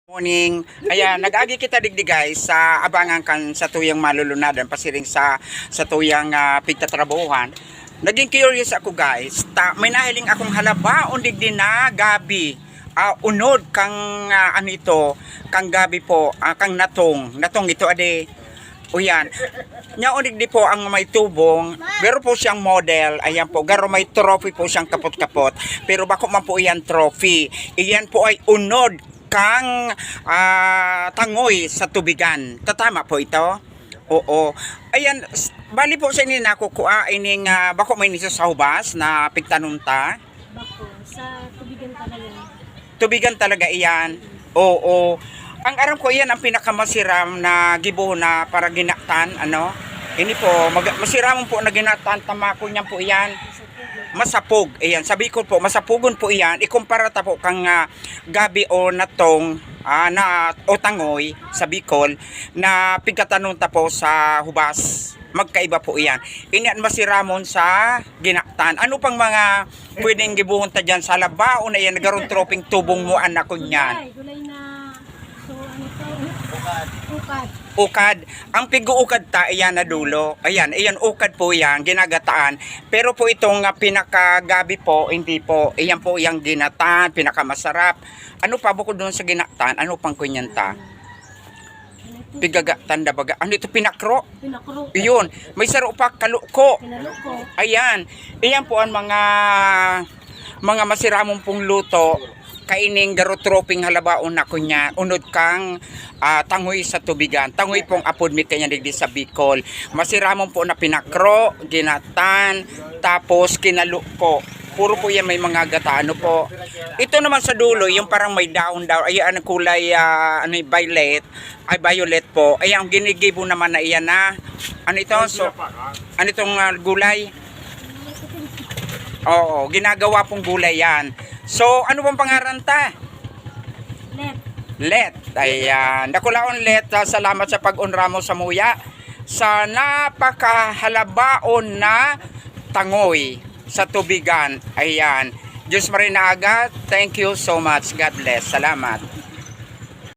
Morning. Ayan, nag-agi kita digdi guys sa abangan kan sa tuyang malulunadan pasiring sa tuyang pigtatrabuhan. Naging curious ako guys. May nahiling akong halabaon digdi na gabi. Unod kang kang gabi po, kang natong ito ade. Uyan. Nya digdi po ang may tubong, pero po siyang model. Ayan po, garo may trophy po siyang kapot-kapot. Pero bako man po iyan trophy. Iyan po ay unod kang tangoy sa tubigan. Tatama po ito? Oo. Ayan, bali po sa inyo nakukuha ining bako may niso sa hubas na pigtanunta. Bako, sa tubigan talaga. Tubigan talaga iyan. Oo. Ang aram ko iyan ang pinakamasiram na gibo na para ginatan, ano? Ini po, masiramon po na ginatan, tamako niyan po iyan. Masapog, ayan, sabi ko po, masapugon po iyan, ikumpara ta po kang gabi o natong o tangoy sa Bicol na pigkatanon ta po sa hubas. Magkaiba po iyan. Inian masiramon sa ginaktan. Ano pang mga pwedeng gibuhon ta dyan sa labao na iyan, nagaroon troping tubong mo anak ko niyan. Gulay na, so ano to? Ukad. Ukad. Ang pig-uukad ta, ayan na dulo. Ayan, ukad po yan, ginagataan. Pero po itong pinakagabi po, hindi po. Ayan po yung ginataan, pinakamasarap. Ano pa bukod doon sa ginataan? Ano pang kunyanta? Pigagatan da baga. Ano ito, pinakro? Pinakro. Iyon. May saro pa, kaluko. Pinaluko. Ayan. Ayan po ang mga masiramong pong luto. Kaining garotroping halabaon na kunya unod kang tangoy sa tubigan. Tangoy pong apod mi kanya digdi sa Bicol. Masiramon po na pinakro, ginatan, tapos kinaluko. Puro po yan may mga gata. Ano po? Ito naman sa dulo, yung parang may daon-daon. Ay, ang kulay violet. Ay, violet po. Ay, ang ginigibo naman na iyan na. Ano ito? So, ano itong gulay? Oo, ginagawa pong gulay yan. So, ano bang pangaran ta? Let. Ayan. Nakulaon Let. Salamat sa pag-unra mo sa muya. Sa napakahalabaon na tangoy sa tubigan. Ayan. Diyos Marinaga, thank you so much. God bless. Salamat.